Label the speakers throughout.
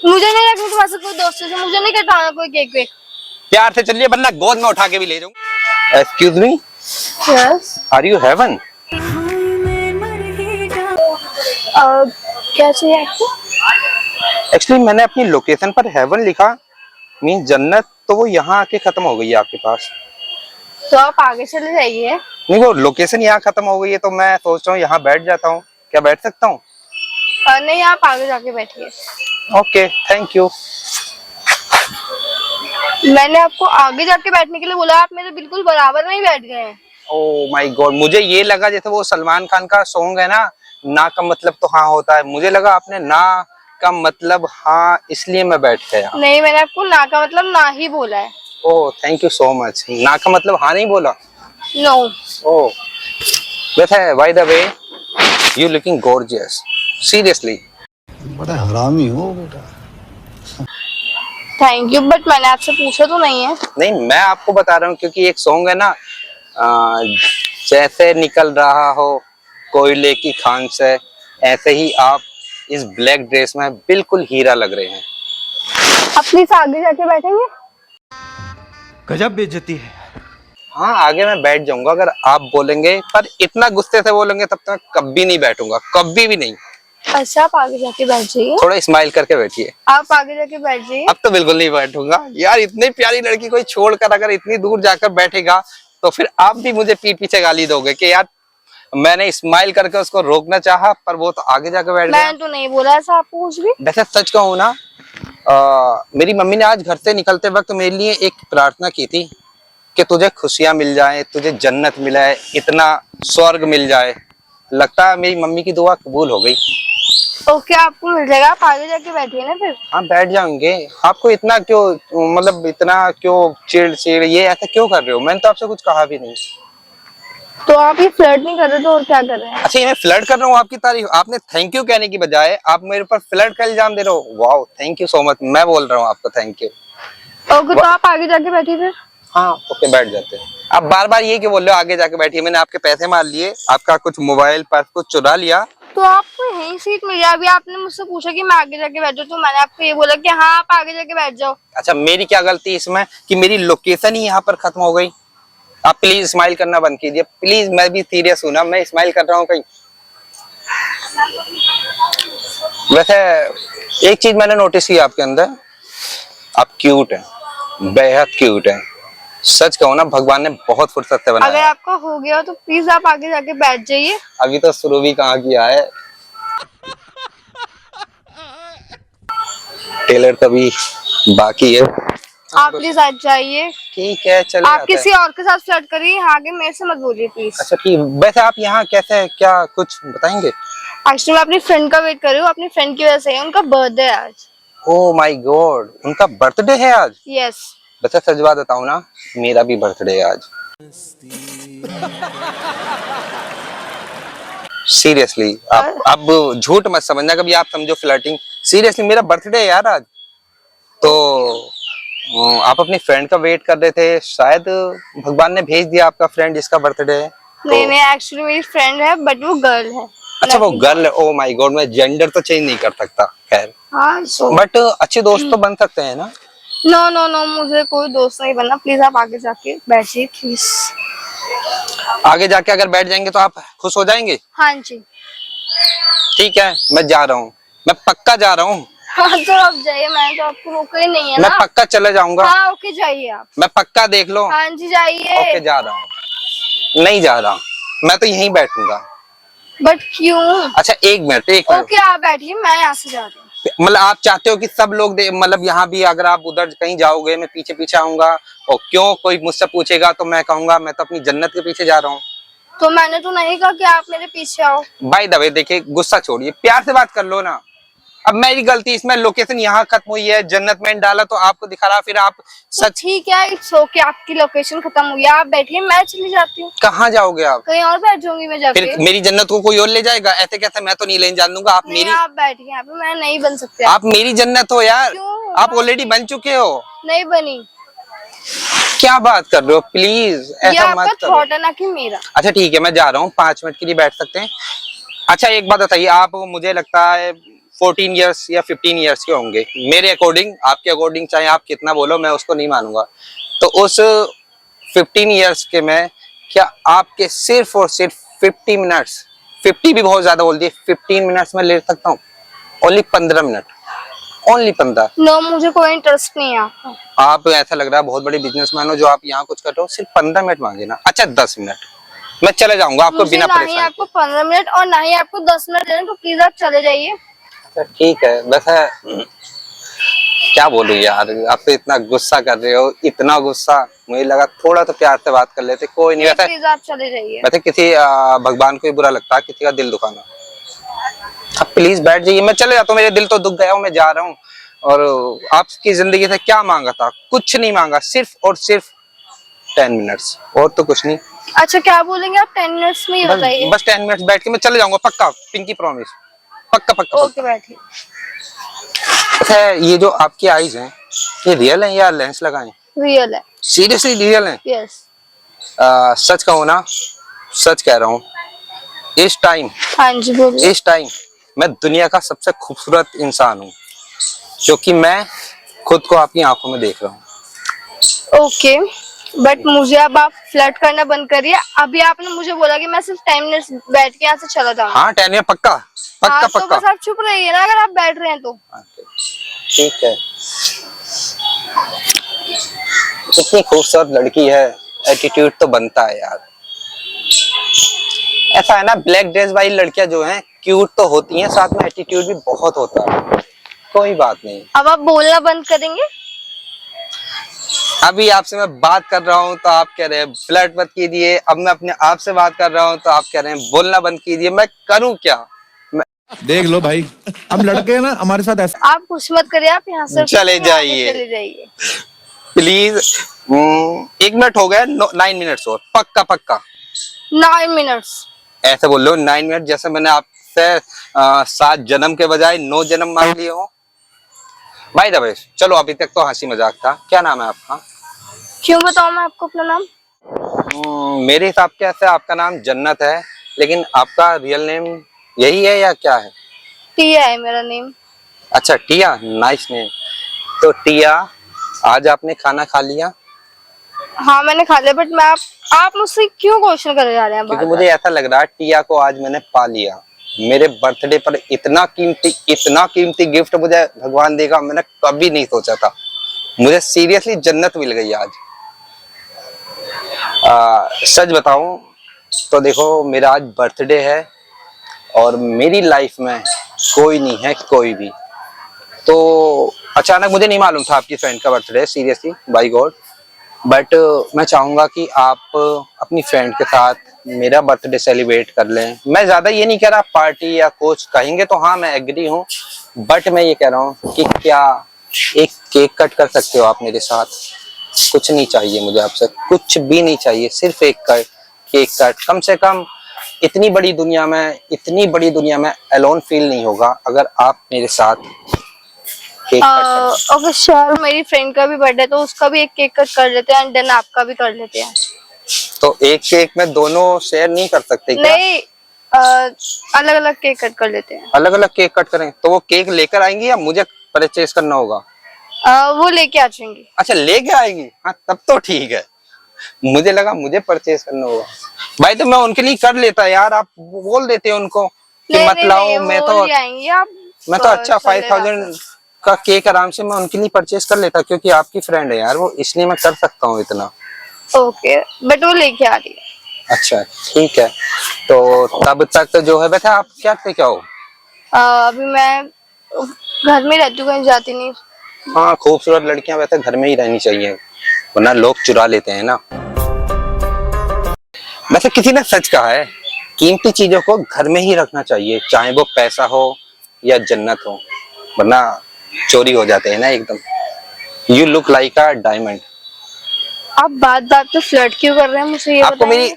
Speaker 1: मुझे नहीं रखनी तुम्हारे साथ कोई दोस्त है, मुझे नहीं कटाना कोई केक वेक।
Speaker 2: प्यार से चलिए वरना गोद में उठा के भी ले जाऊं। Excuse me,
Speaker 1: yes.
Speaker 2: Are you heaven?
Speaker 1: क्या चाहिए आपको?
Speaker 2: एक्चुअली मैंने अपनी लोकेशन पर हेवन लिखा, मीन जन्नत, तो वो यहाँ आके खत्म हो गई है आपके पास।
Speaker 1: तो आप आगे चले जाइए।
Speaker 2: नहीं, वो लोकेशन यहाँ खत्म हो गई है तो मैं सोच रहा हूँ यहाँ बैठ जाता हूँ। क्या बैठ सकता हूँ?
Speaker 1: नहीं, आप आगे जाके बैठिए।
Speaker 2: Okay, thank you.
Speaker 1: मैंने आपको आगे जाके बैठने के लिए बोला, आप मेरे बिल्कुल बराबर में ही बैठ गए हैं।
Speaker 2: ओह माय गॉड, मुझे ये लगा जैसे वो सलमान खान का सॉन्ग है ना का मतलब तो हाँ होता है, मुझे लगा आपने ना का मतलब हाँ इसलिए मैं बैठ गया।
Speaker 1: नहीं, मैंने आपको ना का मतलब ना ही बोला है।
Speaker 2: Oh thank you so much. ना का मतलब हाँ नहीं बोला?
Speaker 1: नो।
Speaker 2: ओह वैसे by the way you looking gorgeous, seriously.
Speaker 3: बड़ा हरामी हो बेटा।
Speaker 1: थैंक यू, बट मैंने आपसे पूछा तो नहीं है।
Speaker 2: नहीं, मैं आपको बता रहा हूँ क्योंकि एक सॉन्ग है ना, जैसे निकल रहा हो कोयले की खान से, ऐसे ही आप इस ब्लैक ड्रेस में बिल्कुल हीरा लग रहे हैं।
Speaker 1: आप प्लीज आगे जाके बैठेंगे?
Speaker 3: गजब बेइज्जती है।
Speaker 2: हाँ आगे मैं बैठ जाऊंगा अगर आप बोलेंगे, पर इतना गुस्से से बोलेंगे तब तक मैं कभी नहीं बैठूंगा, कभी भी नहीं।
Speaker 1: अच्छा, आप आगे जाके बैठ जाइए।
Speaker 2: थोड़ा स्माइल करके बैठिए।
Speaker 1: आप आगे जाके बैठ जाइए।
Speaker 2: अब तो बिल्कुल नहीं बैठूंगा यार, इतनी प्यारी लड़की कोई छोड़कर अगर इतनी दूर जाकर बैठेगा तो फिर आप भी मुझे पीठ पीछे गाली दोगे कि यार मैंने स्माइल करके उसको रोकना चाहा पर वो तो आगे जाकर बैठ गया।
Speaker 1: मैंने तो नहीं बोला ऐसा आपको कुछ भी।
Speaker 2: वैसे सच कहूँ ना, मेरी मम्मी ने आज घर से निकलते वक्त मेरे लिए एक प्रार्थना की थी कि तुझे खुशियां मिल जाए, तुझे जन्नत मिले, इतना स्वर्ग मिल जाए। लगता है मेरी मम्मी की दुआ कबूल हो गई।
Speaker 1: ओके, आपको मिल जाएगा, आप आगे जाके बैठिए ना फिर।
Speaker 2: हाँ बैठ जाएंगे। आपको इतना क्यों, मतलब इतना क्यों चिड़ ये ऐसा क्यों कर रहे हो? मैंने तो आपसे कुछ कहा भी नहीं।
Speaker 1: तो आप ये फ्लर्ट नहीं कर रहे तो और क्या कर रहे हैं?
Speaker 2: अच्छा, ये मैं फ्लर्ट कर रहा हूँ आपकी तारीफ? आपने थैंक यू कहने की बजाय आप मेरे ऊपर फ्लर्ट का इल्जाम दे रहे हो। Wow, thank you so much. मैं बोल रहा हूँ आपको थैंक यू।
Speaker 1: ओके, तो आप आगे जाके बैठिए फिर।
Speaker 2: हाँ ओके, बैठ जाते हैं। आप बार बार ये क्यों बोल रहे हो आगे जाके बैठिए? मैंने आपके पैसे मार लिए, आपका कुछ मोबाइल पर्स कुछ चुरा लिया।
Speaker 1: तो आपको यही सीट मिल गया। अभी आपने मुझसे पूछा कि मैं आगे जाके बैठ जाऊँ, तो मैंने आपको ये बोला कि हाँ आप आगे जाके बैठ जाओ।
Speaker 2: अच्छा, मेरी क्या गलती इसमें कि मेरी लोकेशन ही यहाँ पर खत्म हो गई? आप प्लीज स्माइल करना बंद कीजिए प्लीज, मैं भी सीरियस हूँ ना, मैं स्माइल कर रहा हूँ कहीं। वैसे एक चीज मैंने नोटिस की आपके अंदर, आप क्यूट हैं, बेहद क्यूट हैं। सच कहूँ ना, भगवान ने बहुत फुर्सत से बनाया।
Speaker 1: अगर आपका हो गया हो तो प्लीज आप आगे जाके बैठ जाइए।
Speaker 2: अभी तो शुरू भी कहाँ किया है, टेलर तभी बाकी है।
Speaker 1: आप प्लीज आ जाइए।
Speaker 2: ठीक है चलिए।
Speaker 1: आप किसी और के साथ फ्लर्ट करिए, यहाँ आगे मेरे से मत बोलिए प्लीज।
Speaker 2: अच्छा ठीक। वैसे आप यहाँ कैसे, क्या कुछ बताएंगे?
Speaker 1: एक्चुअली मैं अपनी फ्रेंड का वेट कर रही हूँ, अपनी फ्रेंड की वजह से। उनका बर्थडे है आज।
Speaker 2: ओह माय गॉड, उनका बर्थडे है आज?
Speaker 1: यस।
Speaker 2: वैसे सच बात बताऊँ ना, मेरा भी बर्थडे है आज। सीरियसली आप अब झूठ मत समझना कभी, आप समझो फ्लर्टिंग। सीरियसली मेरा बर्थडे है यार आज। तो आप अपनी फ्रेंड का वेट कर रहे थे, शायद भगवान ने भेज दिया आपका फ्रेंड जिसका बर्थडे है।
Speaker 1: नहीं नहीं, एक्चुअली मेरी फ्रेंड है बट वो गर्ल है।
Speaker 2: अच्छा वो गर्ल है? ओह माय गॉड, मैं जेंडर तो चेंज नहीं कर सकता, खैर।
Speaker 1: हाँ सो
Speaker 2: बट अच्छे दोस्त तो बन सकते हैं ना?
Speaker 1: नो नो नो, मुझे कोई दोस्त नहीं बनना। प्लीज आप आगे जाके बैठिए प्लीज।
Speaker 2: आगे जाके अगर बैठ जाएंगे तो आप खुश हो जाएंगे?
Speaker 1: हाँ जी।
Speaker 2: ठीक है, मैं जा रहा हूँ, मैं पक्का जा रहा हूँ।
Speaker 1: हाँ तो आप जाइए, मैंने तो आपको रोका ही नहीं है
Speaker 2: मैं
Speaker 1: ना।
Speaker 2: पक्का चले जाऊंगा।
Speaker 1: हाँ ओके, जाइए आप।
Speaker 2: मैं पक्का, देख लो।
Speaker 1: हाँ जी जाइए।
Speaker 2: ओके जा रहा हूँ। नहीं जा रहा, मैं तो यहीं बैठूंगा।
Speaker 1: बट क्यों?
Speaker 2: अच्छा एक मिनट, एक मिनट।
Speaker 1: ओके आप बैठिए, मैं यहाँ से जा रही हूँ।
Speaker 2: मतलब आप चाहते हो कि सब लोग मतलब यहाँ भी अगर आप उधर कहीं जाओगे मैं पीछे पीछे आऊंगा, और क्यों कोई मुझसे पूछेगा तो मैं कहूंगा मैं तो अपनी जन्नत के पीछे जा रहा हूँ।
Speaker 1: तो मैंने तो नहीं कहा कि आप मेरे पीछे आओ।
Speaker 2: बाय द वे देखिए, गुस्सा छोड़िए, प्यार से बात कर लो ना। अब मेरी गलती, इसमें लोकेशन यहाँ खत्म हुई है, जन्नत में डाला तो आपको दिखा रहा, फिर आप
Speaker 1: तो
Speaker 2: सच।
Speaker 1: ठीक है, इट्स ओके, आपकी लोकेशन खत्म हुई है, आप बैठिए, मैं चली जाती हूँ।
Speaker 2: कहाँ जाओगे आप?
Speaker 1: कहीं और बैठ जाऊंगी मैं जाके।
Speaker 2: फिर मेरी जन्नत को कोई और ले जाएगा? ऐसे कैसे, मैं तो नहीं लेने जान दूंगा। आप
Speaker 1: नहीं,
Speaker 2: मेरी,
Speaker 1: आप बैठिए यहाँ पे, मैं नहीं बन सकते।
Speaker 2: आप मेरी जन्नत हो यार।
Speaker 1: क्यों?
Speaker 2: आप ऑलरेडी बन चुके हो।
Speaker 1: नहीं बनी।
Speaker 2: क्या बात कर रहे हो? प्लीज
Speaker 1: ये
Speaker 2: ऐसा
Speaker 1: आपका
Speaker 2: मत करो।
Speaker 1: थॉट है ना कि मेरा।
Speaker 2: अच्छा ठीक है, मैं जा रहा हूँ, 5 मिनट के लिए बैठ सकते हैं? अच्छा एक बात बताइए, आप मुझे लगता है 14 इयर्स या 15 इयर्स के होंगे मेरे अकॉर्डिंग। आपके अकॉर्डिंग चाहे आप कितना बोलो, मैं उसको नहीं मानूंगा। तो उस 15 इयर्स के में क्या आपके सिर्फ और सिर्फ 50 मिनट्स, 50 भी बहुत ज्यादा बोल दिए, 15 मिनट्स में ले सकता हूँ? Only 15 minute, only 15।
Speaker 1: नो, मुझे कोई इंटरेस्ट नहीं है आपका।
Speaker 2: आप ऐसा लग रहा है बहुत बड़े बिजनेसमैन हो जो आप यहाँ कुछ कर रहे हो, सिर्फ 15 मिनट मांगे ना। अच्छा 10 मिनट, मैं चले जाऊंगा आपको
Speaker 1: मुझे
Speaker 2: बिना
Speaker 1: ना ही
Speaker 2: परेशान
Speaker 1: आपको 15 मिनट और ना ही आपको 10 मिनट देना, तो प्लीज आप चले जाइए।
Speaker 2: अच्छा ठीक है। वैसे क्या बोलूं यार, आप तो इतना गुस्सा कर रहे हो, इतना गुस्सा। मुझे लगा थोड़ा तो प्यार से बात कर लेते, कोई नहीं। वैसे
Speaker 1: प्लीज आप चले जाइए।
Speaker 2: वैसे किसी भगवान को भी बुरा लगता है किसी का दिल दुखाना। आप प्लीज बैठ जाइए, मैं चले जाता हूँ, मेरे दिल तो दुख गया हूँ, मैं जा रहा हूँ। और आपकी जिंदगी से क्या मांगा था? कुछ नहीं मांगा, सिर्फ और सिर्फ 10 मिनट्स, और तो कुछ नहीं।
Speaker 1: अच्छा क्या बोलेंगे आप? 10 मिनट्स में ही बताइए।
Speaker 2: बस 10 मिनट्स बैठ के मैं चले जाऊंगा, पक्का, पिंकी प्रॉमिस, पक्का पक्का।
Speaker 1: ओके बैठिए।
Speaker 2: अच्छा ये जो आपकी आईज हैं, ये रियल है या लेंस लगाए?
Speaker 1: रियल है।
Speaker 2: सीरियसली रियल है?
Speaker 1: यस।
Speaker 2: सच कहो ना, सच कह रहा हूँ, इस टाइम,
Speaker 1: हाँ जी बोलिए।
Speaker 2: इस टाइम मैं दुनिया का सबसे खूबसूरत इंसान हूँ, क्योंकि मैं खुद को आपकी आंखों में देख रहा हूँ।
Speaker 1: ओके, बट मुझे अब आप फ्लर्ट करना बंद करिए। अभी आपने मुझे बोला कि मैं सिर्फ 10 मिनट्स बैठ के यहाँ से चला जाऊंगा।
Speaker 2: हाँ 10 मिनट पक्का, पक्का
Speaker 1: हाँ, तो
Speaker 2: पक्का।
Speaker 1: बस आप चुप रहिए ना, अगर आप बैठ रहे हैं तो।
Speaker 2: ठीक है। इतनी खूबसूरत लड़की है, एटीट्यूड तो बनता है यार। ऐसा है ना, ब्लैक ड्रेस वाली लड़कियां जो हैं क्यूट तो होती हैं, साथ में एटीट्यूड भी बहुत होता है। कोई बात नहीं।
Speaker 1: अब आप बोलना बंद करेंगे?
Speaker 2: अभी आपसे मैं बात कर रहा हूँ तो आप कह रहे हैं फ्लर्ट मत कीजिए, अब मैं अपने आप से बात कर रहा हूँ तो आप कह रहे हैं बोलना बंद कीजिए। मैं करूँ क्या?
Speaker 4: देख लो भाई, हम लड़के हैं ना, हमारे साथ ऐसा।
Speaker 1: आप कुछ मत करिए, आप यहाँ से
Speaker 2: चले जाइए।
Speaker 1: चले जाइए
Speaker 2: प्लीज। 1 मिनट हो गया, 9 मिनट्स और, पक्का पक्का।
Speaker 1: 9 मिनट्स?
Speaker 2: ऐसे बोल लो 9 मिनट, जैसे मैंने आपसे 7 जन्म के बजाय 9 जन्म मांग लिए हो। भाई दबे, चलो अभी तक तो हंसी मजाक था। क्या नाम है आपका?
Speaker 1: क्यों बताऊं मैं आपको अपना नाम?
Speaker 2: मेरे हिसाब से आपका नाम जन्नत है, लेकिन आपका रियल नेम यही है या क्या है?
Speaker 1: टिया है मेरा नेम।
Speaker 2: अच्छा टिया, नाइस नेम। तो टिया, आज आपने खाना खा लिया?
Speaker 1: हाँ मैंने खा लिया, बट मैं आप मुझसे क्यों क्वेश्चन करे जा रहे हैं?
Speaker 2: क्योंकि मुझे ऐसा लग रहा है टिया को आज मैंने पा लिया। मेरे बर्थडे पर इतना कीमती गिफ्ट मुझे भगवान देगा, मैंने कभी नहीं सोचा था। मुझे सीरियसली जन्नत मिल गई आज। सच बताऊं तो देखो, मेरा आज बर्थडे है और मेरी लाइफ में कोई नहीं है, कोई भी। तो अचानक मुझे नहीं मालूम था आपकी फ्रेंड का बर्थडे है, सीरियसली बाय गॉड। बट मैं चाहूंगा कि आप अपनी फ्रेंड के साथ मेरा बर्थडे सेलिब्रेट कर लें। मैं ज्यादा ये नहीं कह रहा पार्टी या कुछ कहेंगे तो हाँ मैं एग्री हूँ, बट मैं ये कह रहा हूँ कि क्या एक केक कट कर सकते हो आप मेरे साथ? कुछ नहीं चाहिए मुझे आपसे, कुछ भी नहीं चाहिए, सिर्फ एक केक कट। कम से कम इतनी बड़ी दुनिया में अलोन फील नहीं होगा अगर आप मेरे साथ केक कट।
Speaker 1: ओके श्योर, मेरी फ्रेंड का भी बर्थडे तो उसका भी एक केक कट कर लेते हैं एंड देन आपका भी कर लेते हैं।
Speaker 2: तो एक केक में दोनों शेयर नहीं कर सकते क्या?
Speaker 1: नहीं, अलग अलग केक कट कर लेते हैं।
Speaker 2: अलग अलग केक कट करें तो वो केक लेकर आएंगी या मुझे परचेज करना होगा?
Speaker 1: वो लेके आ जाएंगी।
Speaker 2: अच्छा लेके आएगी, हाँ तब तो ठीक है। मुझे लगा मुझे परचेज करना होगा। भाई तो मैं उनके लिए कर लेता यार, आप बोल देते हैं उनको कि मत लाओ। मैं तो अच्छा 5000 का केक आराम से मैं उनके लिए परचेज कर लेता, क्योंकि आपकी फ्रेंड है यार वो, इसलिए मैं कर सकता हूँ इतना।
Speaker 1: ओके, बट वो लेके आ रही है।
Speaker 2: अच्छा ठीक है, तो तब तक तो जो है। वैसे आप क्या हो?
Speaker 1: अभी मैं घर में रहती हूँ, कहीं जाती नहीं।
Speaker 2: हाँ खूबसूरत लड़कियां वैसे घर में ही रहनी चाहिए, वरना लोग चुरा लेते हैं ना। वैसे किसी ने सच कहा है, कीमती चीजों को घर में ही रखना चाहिए, चाहे वो पैसा हो या जन्नत हो, वरना चोरी हो जाते हैं ना एकदम। You look like a diamond.
Speaker 1: आप बात पे फ्लर्ट क्यों कर रहे हैं मुझे ये
Speaker 2: आपको
Speaker 1: बताइए।
Speaker 2: मेरी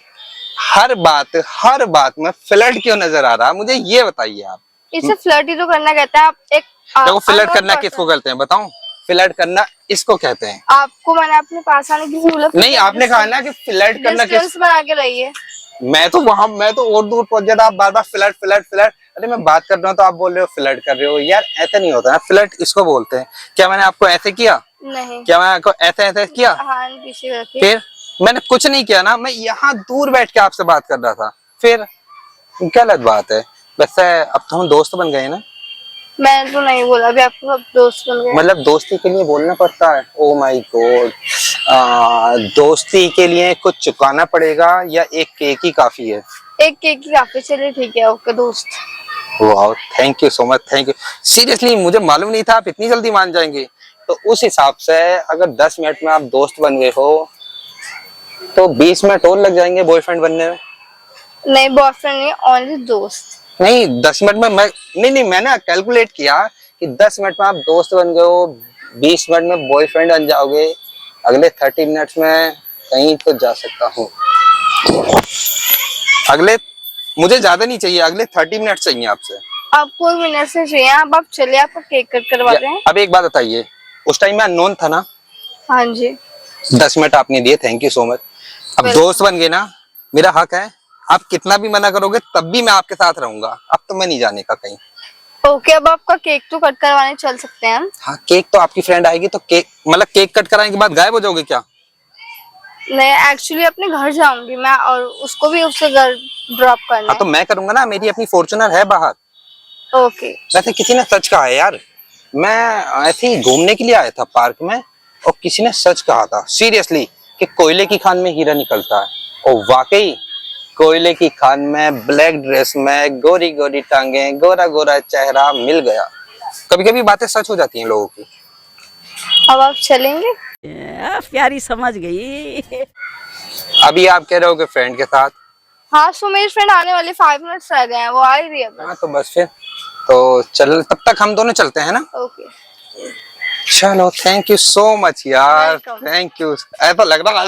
Speaker 2: हर बात में फ्लर्ट क्यों नजर आ रहा है, मुझे ये बताइए आप।
Speaker 1: इसे फ्लर्ट ही तो करना कहता है। आप एक
Speaker 2: देखो फ्लर्ट करना किसको कहते हैं बताऊं? फ्लर्ट करना इसको कहते हैं।
Speaker 1: आपको मैंने अपने पास आने की जरूरत
Speaker 2: नहीं, आपने कहा ना कि फ्लर्ट करना
Speaker 1: डिस्टेंस बना के रहिए।
Speaker 2: मैं तो और दूर पहुंच जाता। आप बार बार फ्लर्ट फ्लर्ट फ्लर्ट, अरे मैं बात कर रहा हूँ तो आप बोल रहे हो फ्लर्ट कर रहे हो, यार ऐसा नहीं होता है। फ्लर्ट इसको बोलते हैं। क्या मैंने आपको ऐसे किया?
Speaker 1: नहीं।
Speaker 2: क्या मैंने आपको ऐसे ऐसे किया?
Speaker 1: हाथ पीछे रखिए।
Speaker 2: फिर मैंने कुछ नहीं किया ना, मैं यहाँ दूर बैठ के आपसे बात कर रहा था। फिर गलत बात है। वैसे अब तो हम दोस्त बन गए ना।
Speaker 1: मैंने तो नहीं बोला अभी आपको, अब दोस्त बन गए।
Speaker 2: मतलब दोस्ती के लिए बोलना पड़ता है? Oh my God. दोस्ती के लिए कुछ चुकाना पड़ेगा या एक केक ही काफी है?
Speaker 1: एक केक ही काफी, चलिए ठीक है, ओके दोस्त।
Speaker 2: वाह, thank you so much, thank you. Seriously मुझे मालूम नहीं था आप इतनी जल्दी मान जाएंगे। तो उस हिसाब से अगर 10 मिनट में आप दोस्त बन गए हो तो 20 मिनट और लग जाएंगे बॉयफ्रेंड बनने में।
Speaker 1: नहीं बॉयफ्रेंड नहीं, ओनली दोस्त।
Speaker 2: नहीं 10 मिनट में मैं नहीं, मैंने कैलकुलेट किया कि 10 मिनट में आप दोस्त बन गए हो, 20 मिनट में बॉयफ्रेंड बन जाओगे, अगले 30 मिनट्स में कहीं तो जा सकता हूँ। अगले मुझे ज्यादा नहीं चाहिए, अगले 30 मिनट चाहिए आपसे।
Speaker 1: आपको मिनट से चाहिए, आप चलिए, आपको केक कट करवा दें।
Speaker 2: अब एक बात बताइए, उस टाइम मैं अननोन था ना?
Speaker 1: हाँ जी।
Speaker 2: 10 मिनट आपने दिए, थैंक यू सो मच। अब दोस्त बन गए ना, मेरा हक है। आप कितना भी मना करोगे तब भी मैं आपके साथ रहूंगा। अब तो मैं नहीं जाने का कहीं।
Speaker 1: ओके, अब आपका केक तो कट करवाने चल सकते हैं हम।
Speaker 2: हाँ केक तो आपकी फ्रेंड आएगी तो केक मतलब केक कट कराने के बाद गायब हो जाओगे क्या?
Speaker 1: नहीं एक्चुअली अपने घर जाऊंगी मैं, और उसको भी उससे घर ड्रॉप करना
Speaker 2: हाँ तो मैं करूंगा ना, मेरी अपनी फॉर्च्यूनर है बाहर।
Speaker 1: है। ओके।
Speaker 2: वैसे किसी ने सच कहा है यार, मैं ऐसे ही घूमने के लिए आया था पार्क में और किसी ने सच कहा था सीरियसली कि कोयले की खान में हीरा निकलता है। और वाकई कोयले की खान में ब्लैक ड्रेस में गोरी गोरी टांगे गोरा गोरा चेहरा मिल गया। कभी कभी बातें सच हो जाती हैं लोगों की।
Speaker 1: अब आप चलेंगे?
Speaker 5: प्यारी समझ गई।
Speaker 2: अभी आप कह रहे हो कि फ्रेंड के साथ?
Speaker 1: हाँ सो मेरी फ्रेंड आने वाली, 5 मिनट्स रह गए हैं, वो आ ही रही है बस।
Speaker 2: हाँ तो बस फिर तो चल, तब तक हम दोनों चलते हैं ना।
Speaker 1: ओके।
Speaker 2: चलो थैंक यू सो मच यार,
Speaker 1: Welcome.
Speaker 2: Thank you. ऐसा लग रहा